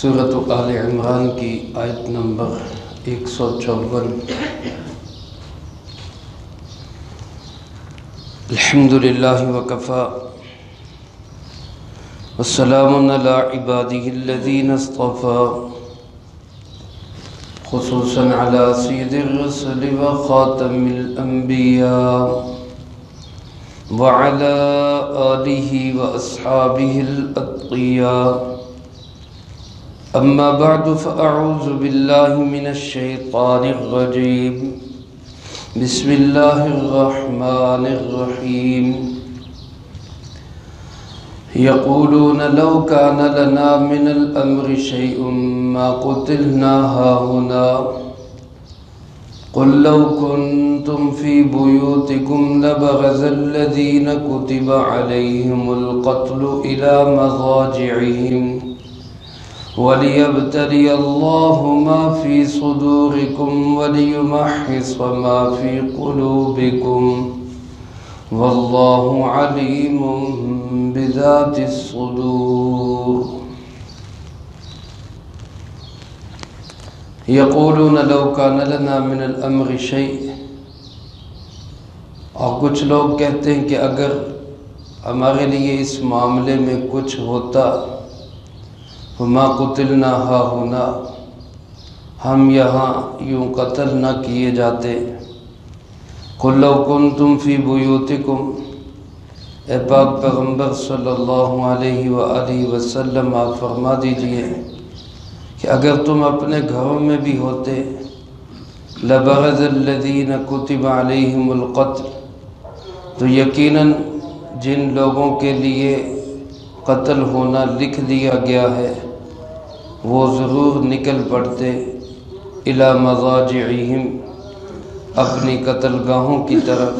سورۃ آل عمران کی آیت نمبر 154۔ الحمدللہ وکفی والسلام علی عبادہ الذین اصطفی، خصوصاً علی سید الرسل وخاتم الانبیاء وعلی آلہ واصحابہ الاتقیاء۔ اما بعد فاعوذ باللہ من الشیطان الرجیم، بسم اللہ الرحمن الرحیم۔ یقولون لو کان لنا من الامر شیء ما قتلنا ہاہنا، قل لو کنتم فی بیوتکم لبرز الذین کتب علیہم القتل الی مضاجعہم وَلِيَبْتَلِيَ اللَّهُ مَا فِي صُدُورِكُمْ وَلِيُمَحِّصَ مَا فِي قُلُوبِكُمْ وَاللَّهُ عَلِيمٌ بِذَاتِ الصُّدُورِ۔ يَقُولُونَ لَوْ كَانَ لَنَا مِنَ الْأَمْرِ شَيْءٍ، اور کچھ لوگ کہتے ہیں کہ اگر ہمارے لیے اس معاملے میں کچھ ہوتا وما قتلنا ہاہنا، ہم یہاں یوں قتل نہ کیے جاتے۔ قل لو کنتم فی بیوتکم، اے پاک پیغمبر صلی اللہ علیہ وآلہ وسلم آپ فرما دیجئے کہ اگر تم اپنے گھروں میں بھی ہوتے، لبرز الذین کتب علیہم القتل، تو یقیناً جن لوگوں کے لیے قتل ہونا لکھ دیا گیا ہے وہ ضرور نکل پڑتے الی مضاجعہم، اپنی قتل گاہوں کی طرف۔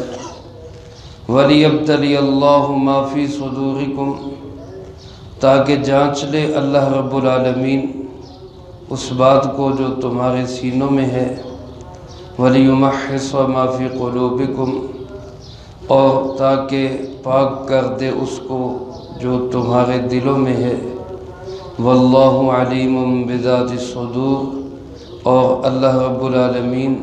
وَلِيَبْتَلِيَ اللَّهُ مَا فِي صُدُورِكُمْ، تاکہ جانچ لے اللہ رب العالمین اس بات کو جو تمہارے سینوں میں ہے۔ وَلِيُمَحِّصَ مَا فِي قُلُوبِكُمْ، اور تاکہ پاک کر دے اس کو جو تمہارے دلوں میں ہے۔ واللہ علیم بذات الصدور، اور اللہ رب العالمین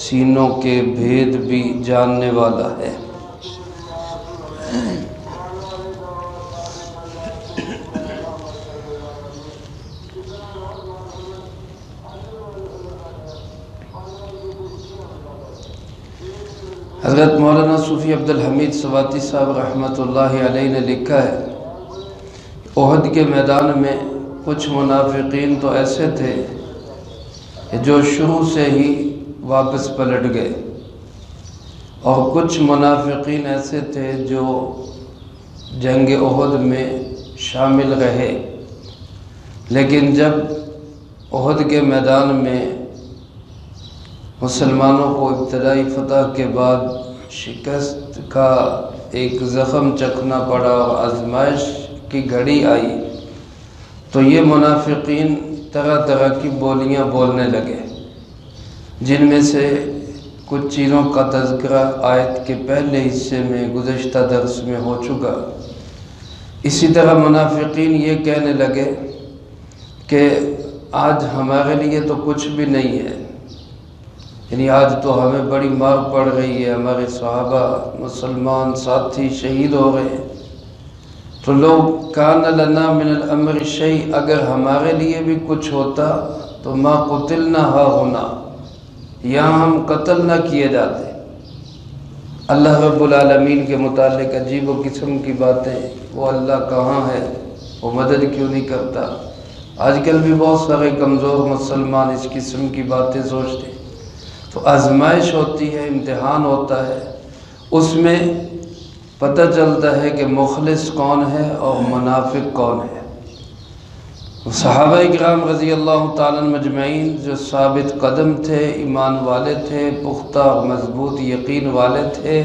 سینوں کے بھید بھی جاننے والا ہے۔ حضرت مولانا صوفی عبدالحمید سواتی صاحب رحمۃ اللہ علیہ نے لکھا ہے، احد کے میدان میں کچھ منافقین تو ایسے تھے جو شروع سے ہی واپس پلٹ گئے، اور کچھ منافقین ایسے تھے جو جنگ احد میں شامل رہے، لیکن جب احد کے میدان میں مسلمانوں کو ابتدائی فتح کے بعد شکست کا ایک زخم چکھنا پڑا اور آزمائش کی گھڑی آئی، تو یہ منافقین طرح طرح کی بولیاں بولنے لگے، جن میں سے کچھ چیزوں کا تذکرہ آیت کے پہلے حصے میں گزشتہ درس میں ہو چکا۔ اسی طرح منافقین یہ کہنے لگے کہ آج ہمارے لیے تو کچھ بھی نہیں ہے، یعنی آج تو ہمیں بڑی مار پڑ رہی ہے، ہمارے صحابہ مسلمان ساتھی شہید ہو رہے ہیں، تو لو کان لنا من الامر شیء، اگر ہمارے لیے بھی کچھ ہوتا تو ما قتلنا ہاہنا، یہاں ہم قتل نہ کیے جاتے۔ اللہ رب العالمین کے متعلق عجیب و قسم کی باتیں، وہ اللہ کہاں ہے، وہ مدد کیوں نہیں کرتا۔ آج کل بھی بہت سارے کمزور مسلمان اس قسم کی باتیں سوچتے ہیں۔ تو آزمائش ہوتی ہے، امتحان ہوتا ہے، اس میں پتہ چلتا ہے کہ مخلص کون ہے اور منافق کون ہے۔ صحابہ اکرام رضی اللہ تعالیٰ مجمعین جو ثابت قدم تھے، ایمان والے تھے، پختہ اور مضبوط یقین والے تھے،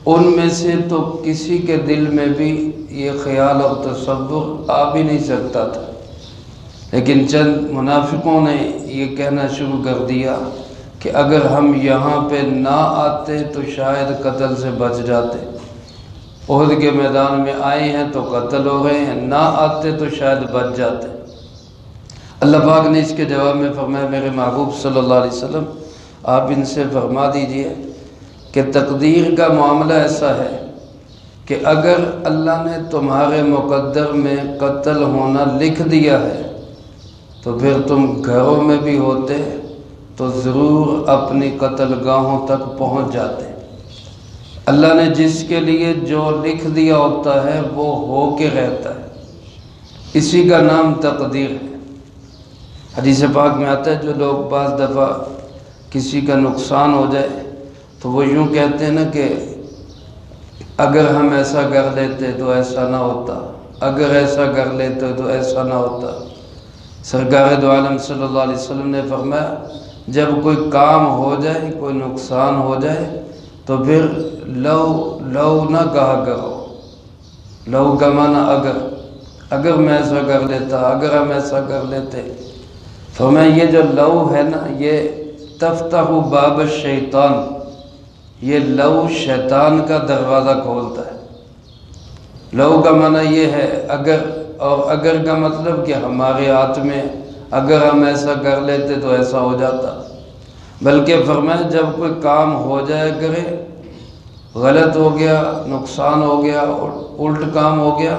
ان میں سے تو کسی کے دل میں بھی یہ خیال اور تصور آ بھی نہیں سکتا تھا، لیکن چند منافقوں نے یہ کہنا شروع کر دیا کہ اگر ہم یہاں پہ نہ آتے تو شاید قتل سے بچ جاتے، احد کے میدان میں آئے ہیں تو قتل ہو گئے ہیں، نہ آتے تو شاید بچ جاتے۔ اللہ پاک نے اس کے جواب میں فرمایا میرے محبوب صلی اللہ علیہ وسلم آپ ان سے فرما دیجئے کہ تقدیر کا معاملہ ایسا ہے کہ اگر اللہ نے تمہارے مقدر میں قتل ہونا لکھ دیا ہے تو پھر تم گھروں میں بھی ہوتے تو ضرور اپنی قتل گاہوں تک پہنچ جاتے۔ اللہ نے جس کے لیے جو لکھ دیا ہوتا ہے وہ ہو کے رہتا ہے، اسی کا نام تقدیر ہے۔ حدیث پاک میں آتا ہے جو لوگ بعض دفعہ کسی کا نقصان ہو جائے تو وہ یوں کہتے ہیں نا کہ اگر ہم ایسا کر لیتے تو ایسا نہ ہوتا، اگر ایسا کر لیتے تو ایسا نہ ہوتا۔ سرکار دو عالم صلی اللہ علیہ وسلم نے فرمایا جب کوئی کام ہو جائے، کوئی نقصان ہو جائے تو پھر لو نہ کہا کرو۔ لو کا معنی اگر میں ایسا کر لیتا، اگر ہم ایسا کر لیتے۔ فرمایا یہ جو لو ہے نا یہ تفتح باب الشیطان، یہ لو شیطان کا دروازہ کھولتا ہے۔ لو کا معنی یہ ہے اگر، اور اگر کا مطلب کہ ہمارے ہاتھ میں اگر ہم ایسا کر لیتے تو ایسا ہو جاتا۔ بلکہ فرمایا جب کوئی کام ہو جائے کرے، غلط ہو گیا، نقصان ہو گیا، الٹ کام ہو گیا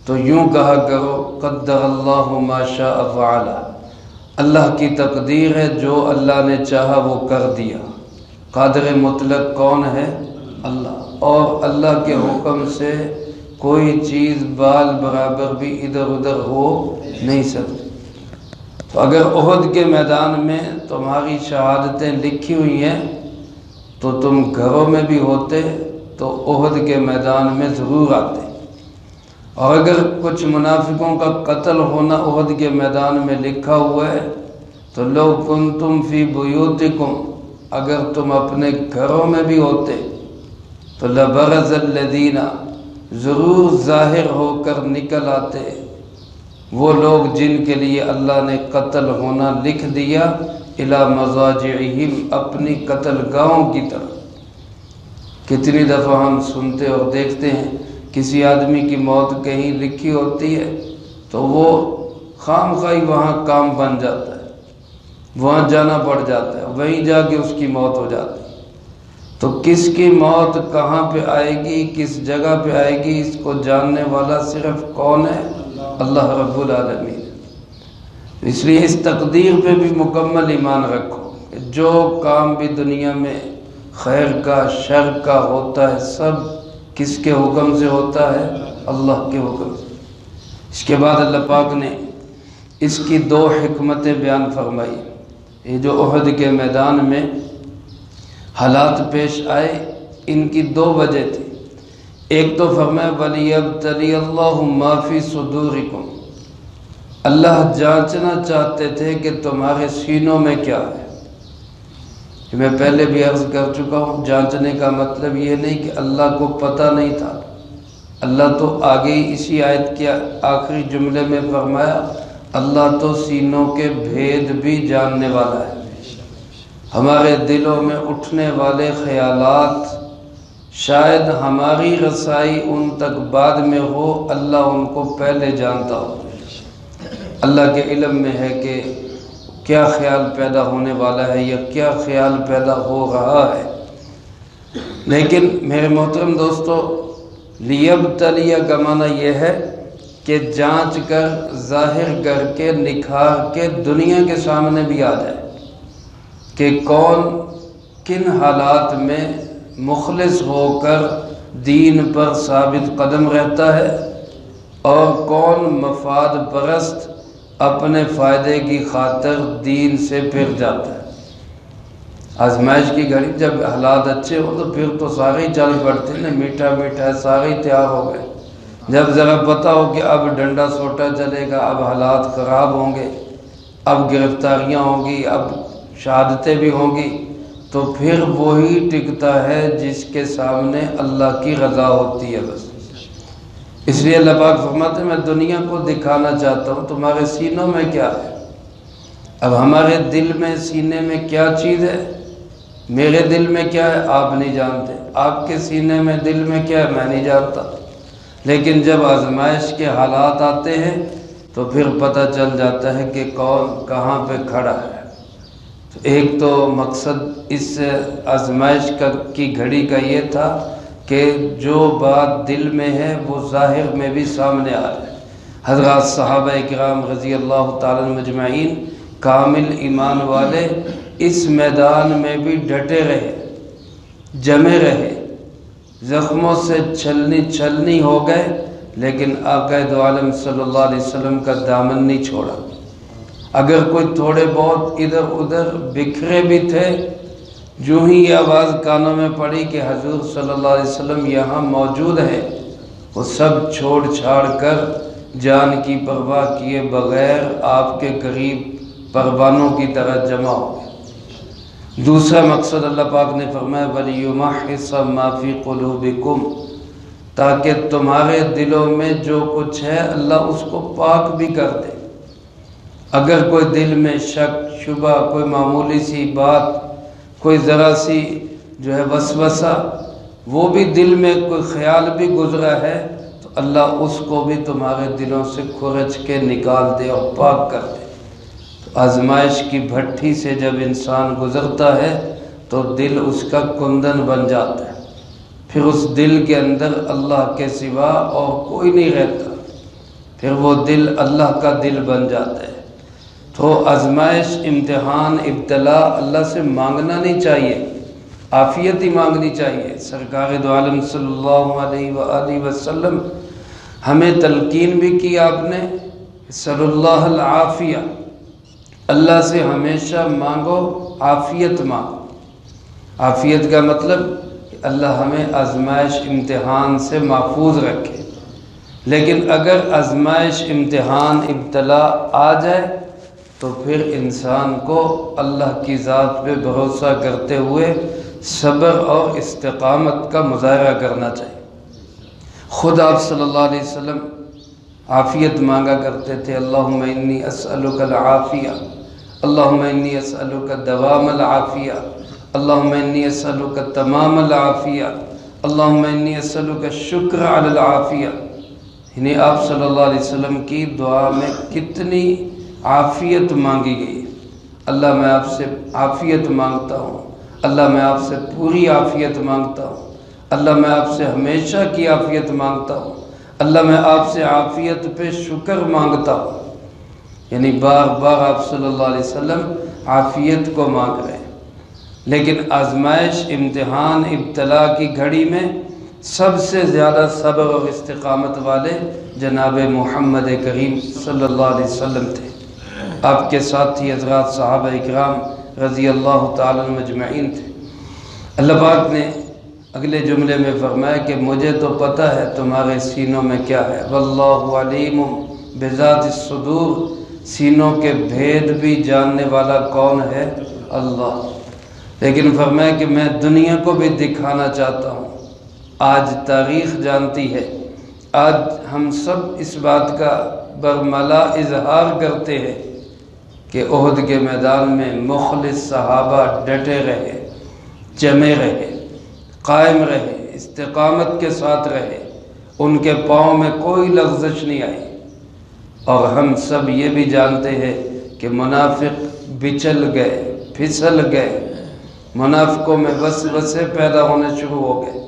تو یوں کہا کرو قدر اللہ ما شاء فعل، اللہ کی تقدیر ہے جو اللہ نے چاہا وہ کر دیا۔ قادر مطلق کون ہے؟ اللہ، اور اللہ کے حکم سے کوئی چیز بال برابر بھی ادھر ادھر ہو نہیں سکتی۔ تو اگر احد کے میدان میں تمہاری شہادتیں لکھی ہوئی ہیں تو تم گھروں میں بھی ہوتے تو احد کے میدان میں ضرور آتے۔ اور اگر کچھ منافقوں کا قتل ہونا احد کے میدان میں لکھا ہوا ہے تو لو کنتم فی بیوتکم، اگر تم اپنے گھروں میں بھی ہوتے تو لبرز الذین، ضرور ظاہر ہو کر نکل آتے وہ لوگ جن کے لیے اللہ نے قتل ہونا لکھ دیا، الی مضاجعہم، اپنی قتل گاہوں کی طرف۔ کتنی دفعہ ہم سنتے اور دیکھتے ہیں کسی آدمی کی موت کہیں لکھی ہوتی ہے تو وہ خام خواہ وہاں کام بن جاتا ہے، وہاں جانا پڑ جاتا ہے، وہیں جا کے اس کی موت ہو جاتی ہے۔ تو کس کی موت کہاں پہ آئے گی، کس جگہ پہ آئے گی، اس کو جاننے والا صرف کون ہے؟ اللہ رب العالمین۔ اس لیے اس تقدیر پہ بھی مکمل ایمان رکھو کہ جو کام بھی دنیا میں خیر کا شر کا ہوتا ہے سب کس کے حکم سے ہوتا ہے؟ اللہ کے حکم سے۔ اس کے بعد اللہ پاک نے اس کی دو حکمتیں بیان فرمائی۔ یہ جو احد کے میدان میں حالات پیش آئے ان کی دو وجہ تھی۔ ایک تو فرمایا وَلِيَبْتَلِيَ اللَّهُ مَا فِي صُدُورِكُمْ، اللہ جانچنا چاہتے تھے کہ تمہارے سینوں میں کیا ہے۔ میں پہلے بھی عرض کر چکا ہوں، جانچنے کا مطلب یہ نہیں کہ اللہ کو پتہ نہیں تھا۔ اللہ تو آگے ہی اسی آیت کے آخری جملے میں فرمایا اللہ تو سینوں کے بھید بھی جاننے والا ہے۔ ہمارے دلوں میں اٹھنے والے خیالات شاید ہماری رسائی ان تک بعد میں ہو، اللہ ان کو پہلے جانتا ہو۔ اللہ کے علم میں ہے کہ کیا خیال پیدا ہونے والا ہے یا کیا خیال پیدا ہو رہا ہے۔ لیکن میرے محترم دوستو، لیبتلی کا معنی یہ ہے کہ جانچ کر، ظاہر کر کے، نکھار کے دنیا کے سامنے بھی آ جائے کہ کون کن حالات میں مخلص ہو کر دین پر ثابت قدم رہتا ہے اور کون مفاد پرست اپنے فائدے کی خاطر دین سے پھر جاتا ہے۔ آزمائش کی گھڑی جب حالات اچھے ہو تو پھر تو سارے ہی چل پڑتے ہیں، میٹھا میٹھا سارے ہی تیار ہو گئے۔ جب ذرا پتہ ہو کہ اب ڈنڈا سوٹا چلے گا، اب حالات خراب ہوں گے، اب گرفتاریاں ہوں گی، اب شہادتیں بھی ہوں گی، تو پھر وہی ٹکتا ہے جس کے سامنے اللہ کی رضا ہوتی ہے بس۔ اس لیے اللہ پاک فرماتے ہیں میں دنیا کو دکھانا چاہتا ہوں تمہارے سینوں میں کیا ہے۔ اب ہمارے دل میں سینے میں کیا چیز ہے، میرے دل میں کیا ہے آپ نہیں جانتے، آپ کے سینے میں دل میں کیا ہے میں نہیں جانتا۔ لیکن جب آزمائش کے حالات آتے ہیں تو پھر پتہ چل جاتا ہے کہ کون کہاں پہ کھڑا ہے۔ تو ایک تو مقصد اس آزمائش کی گھڑی کا یہ تھا کہ جو بات دل میں ہے وہ ظاہر میں بھی سامنے آ جائے۔ حضرات صحابہ اکرام رضی اللہ تعالیٰ مجمعین کامل ایمان والے اس میدان میں بھی ڈٹے رہے، جمے رہے، زخموں سے چھلنی ہو گئے، لیکن آقا دو عالم صلی اللہ علیہ وسلم کا دامن نہیں چھوڑا۔ اگر کوئی تھوڑے بہت ادھر ادھر بکھرے بھی تھے، جو ہی یہ آواز کانوں میں پڑی کہ حضور صلی اللہ علیہ وسلم یہاں موجود ہے، وہ سب چھوڑ چھاڑ کر جان کی پرواہ کیے بغیر آپ کے قریب پروانوں کی طرح جمع ہو گئے۔ دوسرا مقصد اللہ پاک نے فرمایا وَلِيُمَحِّصَ مَا فِي قُلُوبِكُمْ، تاکہ تمہارے دلوں میں جو کچھ ہے اللہ اس کو پاک بھی کر دے۔ اگر کوئی دل میں شک شبہ، کوئی معمولی سی بات، کوئی ذرا سی جو ہے وسوسہ، وہ بھی دل میں کوئی خیال بھی گزرا ہے، تو اللہ اس کو بھی تمہارے دلوں سے کھرچ کے نکال دے اور پاک کر دے۔ تو آزمائش کی بھٹی سے جب انسان گزرتا ہے تو دل اس کا کندن بن جاتا ہے، پھر اس دل کے اندر اللہ کے سوا اور کوئی نہیں رہتا، پھر وہ دل اللہ کا دل بن جاتا ہے۔ تو آزمائش، امتحان، ابتلا اللہ سے مانگنا نہیں چاہیے، عافیت ہی مانگنی چاہیے۔ سرکار دو عالم صلی اللہ علیہ وآلہ وسلم ہمیں تلقین بھی کی آپ نے، صلی اللہ العافیہ، اللہ سے ہمیشہ مانگو، عافیت مانگو۔ عافیت کا مطلب کہ اللہ ہمیں آزمائش امتحان سے محفوظ رکھے۔ لیکن اگر آزمائش امتحان ابتلا آ جائے تو پھر انسان کو اللہ کی ذات پہ بھروسہ کرتے ہوئے صبر اور استقامت کا مظاہرہ کرنا چاہیے۔ خود آپ صلی اللہ علیہ وسلم عافیت مانگا کرتے تھے، اللہم انی اسألک العافیہ، اللہم انی اسألک دوام العافیہ، اللہم انی اسألک تمام العافیہ، اللہم انی اسألک الشکر علی العافیہ۔ یعنی آپ صلی اللہ علیہ وسلم کی دعا میں کتنی عافیت مانگی گئی۔ اللہ میں آپ سے عافیت مانگتا ہوں، اللہ میں آپ سے پوری عافیت مانگتا ہوں، اللہ میں آپ سے ہمیشہ کی عافیت مانگتا ہوں، اللہ میں آپ سے عافیت پہ شکر مانگتا ہوں۔ یعنی بار بار آپ صلی اللہ علیہ وسلم عافیت کو مانگ رہے ہیں۔ لیکن آزمائش، امتحان، ابتلا کی گھڑی میں سب سے زیادہ صبر اور استقامت والے جناب محمد کریم صلی اللہ علیہ وسلم تھے۔ آپ کے ساتھی حضرات صحابہ اکرام رضی اللہ تعالیٰ مجمعین تھے۔ اللہ پاک نے اگلے جملے میں فرمایا کہ مجھے تو پتہ ہے تمہارے سینوں میں کیا ہے، واللہ علیم بذات الصدور، سینوں کے بھید بھی جاننے والا کون ہے؟ اللہ۔ لیکن فرمایا کہ میں دنیا کو بھی دکھانا چاہتا ہوں۔ آج تاریخ جانتی ہے، آج ہم سب اس بات کا برملا اظہار کرتے ہیں کہ احد کے میدان میں مخلص صحابہ ڈٹے رہے، جمے رہے، قائم رہے، استقامت کے ساتھ رہے، ان کے پاؤں میں کوئی لغزش نہیں آئی۔ اور ہم سب یہ بھی جانتے ہیں کہ منافق بچل گئے، پھسل گئے، منافقوں میں وسوسے پیدا ہونے شروع ہو گئے۔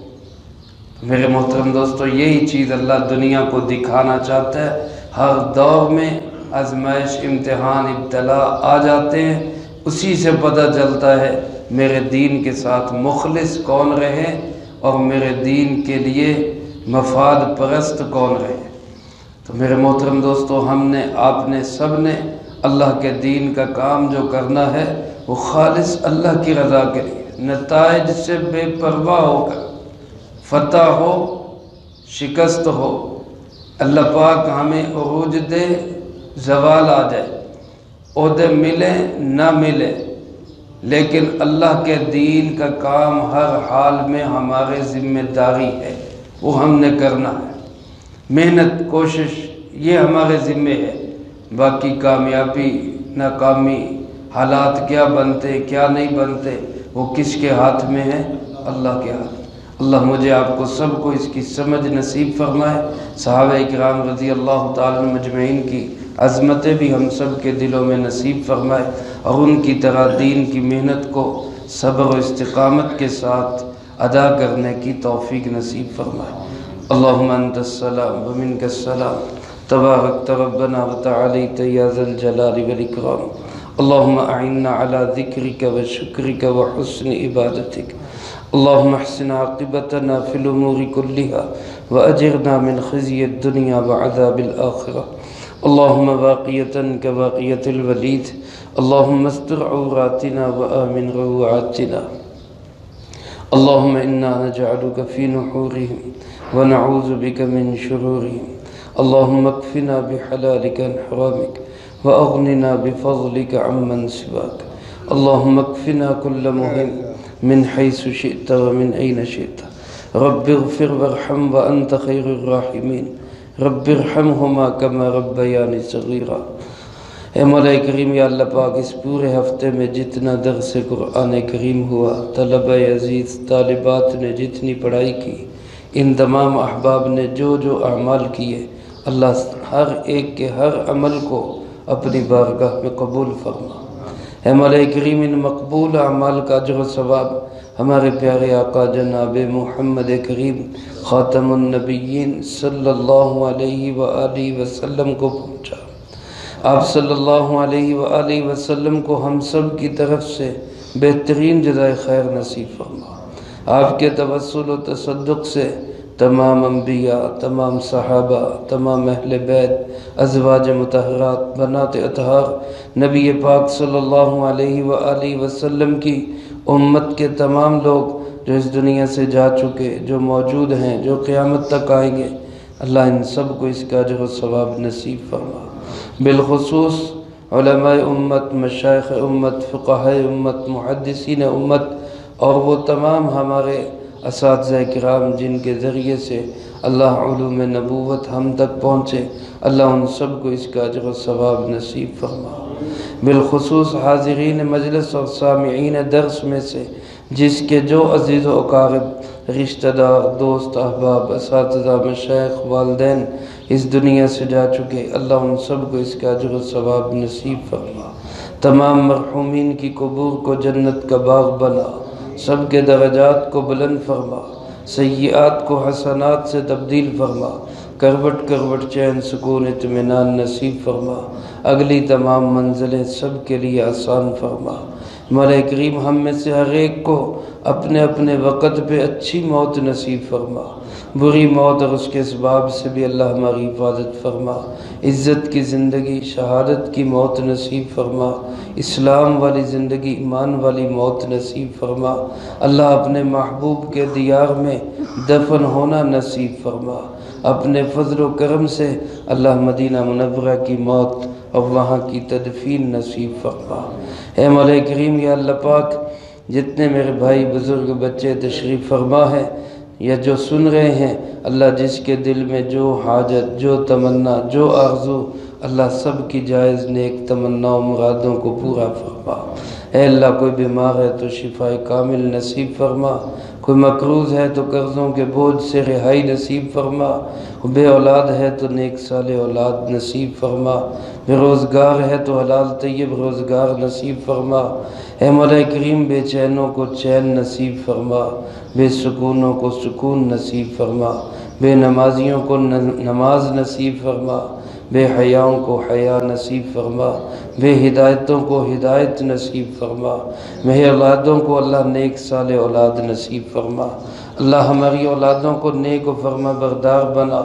میرے محترم دوستو، یہی چیز اللہ دنیا کو دکھانا چاہتا ہے۔ ہر دور میں آزمائش، امتحان، ابتلا آ جاتے ہیں، اسی سے پتہ چلتا ہے میرے دین کے ساتھ مخلص کون رہے اور میرے دین کے لیے مفاد پرست کون رہے۔ تو میرے محترم دوستو، ہم نے، آپ نے، سب نے اللہ کے دین کا کام جو کرنا ہے وہ خالص اللہ کی رضا کے لیے، نتائج سے بے پرواہ ہو کر، فتح ہو، شکست ہو، اللہ پاک ہمیں عروج دے، زوال آ جائے، عہدے ملے نہ ملے، لیکن اللہ کے دین کا کام ہر حال میں ہمارے ذمہ داری ہے، وہ ہم نے کرنا ہے۔ محنت، کوشش، یہ ہمارے ذمہ ہے۔ باقی کامیابی، ناکامی، حالات کیا بنتے کیا نہیں بنتے، وہ کس کے ہاتھ میں ہے؟ اللہ کے ہاتھ۔ اللہ مجھے آپ کو سب کو اس کی سمجھ نصیب فرمائے۔ صحابہ اکرام رضی اللہ تعالیٰ مجمعین کی عظمتیں بھی ہم سب کے دلوں میں نصیب فرمائے، اور ان کی طرح دین کی محنت کو صبر و استقامت کے ساتھ ادا کرنے کی توفیق نصیب فرمائے۔ اللہم انت السلام ومنک السلام، تبارکت ربنا وتعالیت یا ذا الجلال والاکرام۔ اللہم اعنا علی ذکرک وشکرک وحسن عبادتک۔ اللہم احسن عاقبتنا فی الامور كلها واجرنا من خزي الدنيا وعذاب الآخرة۔ اللہم باقیتا كباقیت الولید، اللہم استر عوراتنا وآمن روعاتنا۔ اللہم انا نجعلك في نحورهم ونعوذ بك من شرورهم۔ اللہم اکفنا بحلالك عن حرامك واغننا بفضلك عمن سواك۔ اللہم اکفنا كل مهم من حيث شئت ومن أين شئت۔ رب اغفر وارحم وأنت خير الراحمين، رب ارحمهما كما ربياني صغيرا۔ اے مولا کریم، یا اللہ پاک، اس پورے ہفتے میں جتنا درس قرآن کریم ہوا، طلبہ عزیز طالبات نے جتنی پڑھائی کی، ان تمام احباب نے جو جو اعمال کیے، اللہ ہر ایک کے ہر عمل کو اپنی بارگاہ میں قبول فرما۔ اے مولا کریم، ان مقبول اعمال کا اجر و ثواب ہمارے پیارے آقا جناب محمد کریم خاتم النبیین صلی اللہ علیہ وآلہ وسلم کو پہنچا۔ آپ صلی اللہ علیہ وآلہ وسلم کو ہم سب کی طرف سے بہترین جزائے خیر نصیب فرما۔ آپ کے توسل و تصدق سے تمام انبیاء، تمام صحابہ، تمام اہل بیت، ازواج مطہرات، بنات اطہار، نبی پاک صلی اللہ علیہ وآلہ وسلم کی امت کے تمام لوگ جو اس دنیا سے جا چکے، جو موجود ہیں، جو قیامت تک آئیں گے، اللہ ان سب کو اس کا اجر و ثواب نصیب فرما۔ بالخصوص علماء امت، مشائخ امت، فقہاء امت، محدثین امت، اور وہ تمام ہمارے اساتذہ کرام جن کے ذریعے سے اللہ علوم نبوت ہم تک پہنچے، اللہ ان سب کو اس کا اجر و ثواب نصیب فرما۔ بالخصوص حاضرین مجلس اور سامعین درس میں سے جس کے جو عزیز و اقارب، رشتہ دار، دوست، احباب، اساتذہ، مشائخ، والدین اس دنیا سے جا چکے، اللہ ان سب کو اس کا اجر و ثواب نصیب فرما۔ تمام مرحومین کی قبور کو جنت کا باغ بنا، سب کے درجات کو بلند فرما، سیئات کو حسنات سے تبدیل فرما، کروٹ کروٹ چین سکون اطمینان نصیب فرما، اگلی تمام منزلیں سب کے لیے آسان فرما۔ مولا کریم، ہم میں سے ہر ایک کو اپنے اپنے وقت پہ اچھی موت نصیب فرما، بری موت اور اس کے اسباب سے بھی اللہ ہماری حفاظت فرما، عزت کی زندگی، شہادت کی موت نصیب فرما، اسلام والی زندگی، ایمان والی موت نصیب فرما۔ اللہ اپنے محبوب کے دیار میں دفن ہونا نصیب فرما، اپنے فضل و کرم سے اللہ مدینہ منورہ کی موت اور وہاں کی تدفین نصیب فرما۔ اے مولا کریم، یا اللہ پاک، جتنے میرے بھائی، بزرگ، بچے تشریف فرما ہیں یا جو سن رہے ہیں، اللہ جس کے دل میں جو حاجت، جو تمنا، جو آرزو، اللہ سب کی جائز نیک تمنا و مرادوں کو پورا فرما۔ اے اللہ، کوئی بیمار ہے تو شفا کامل نصیب فرما، کوئی مقروض ہے تو قرضوں کے بوجھ سے رہائی نصیب فرما، بے اولاد ہے تو نیک صالح اولاد نصیب فرما، بے روزگار ہے تو حلال طیب روزگار نصیب فرما۔ اے مولا کریم، بے چینوں کو چین نصیب فرما، بے سکونوں کو سکون نصیب فرما، بے نمازیوں کو نماز نصیب فرما، بے حیاؤں کو حیا نصیب فرما، بے ہدایتوں کو ہدایت نصیب فرما، بے اولادوں کو اللہ نیک صالح اولاد نصیب فرما۔ اللہ ہماری اولادوں کو نیک و فرما بردار بنا،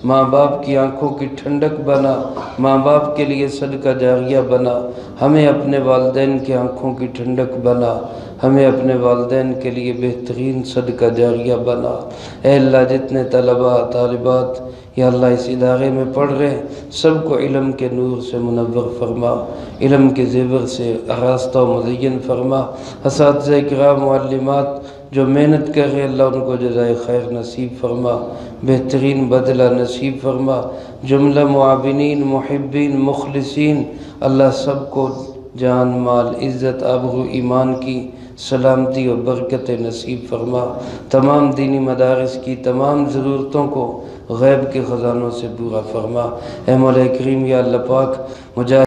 ماں باپ کی آنکھوں کی ٹھنڈک بنا، ماں باپ کے لیے صدقہ جاریہ بنا، ہمیں اپنے والدین کی آنکھوں کی ٹھنڈک بنا، ہمیں اپنے والدین کے لیے بہترین صدقہ جاریہ بنا۔ اے اللہ، جتنے طلباء طالبات یا اللہ اس ادارے میں پڑھ رہے ہیں، سب کو علم کے نور سے منور فرما، علم کے زیور سے آراستہ و مزین فرما۔ اساتذہ کرام، معلمات جو محنت کر رہے ہیں، اللہ ان کو جزائے خیر نصیب فرما، بہترین بدلہ نصیب فرما۔ جملہ معاونین، محبین، مخلصین، اللہ سب کو جان، مال، عزت، آبرو، ایمان کی سلامتی و برکت نصیب فرما۔ تمام دینی مدارس کی تمام ضرورتوں کو غیب کے خزانوں سے پورا فرما۔ اے مولا کریم یا اللہ پاک، مجاہد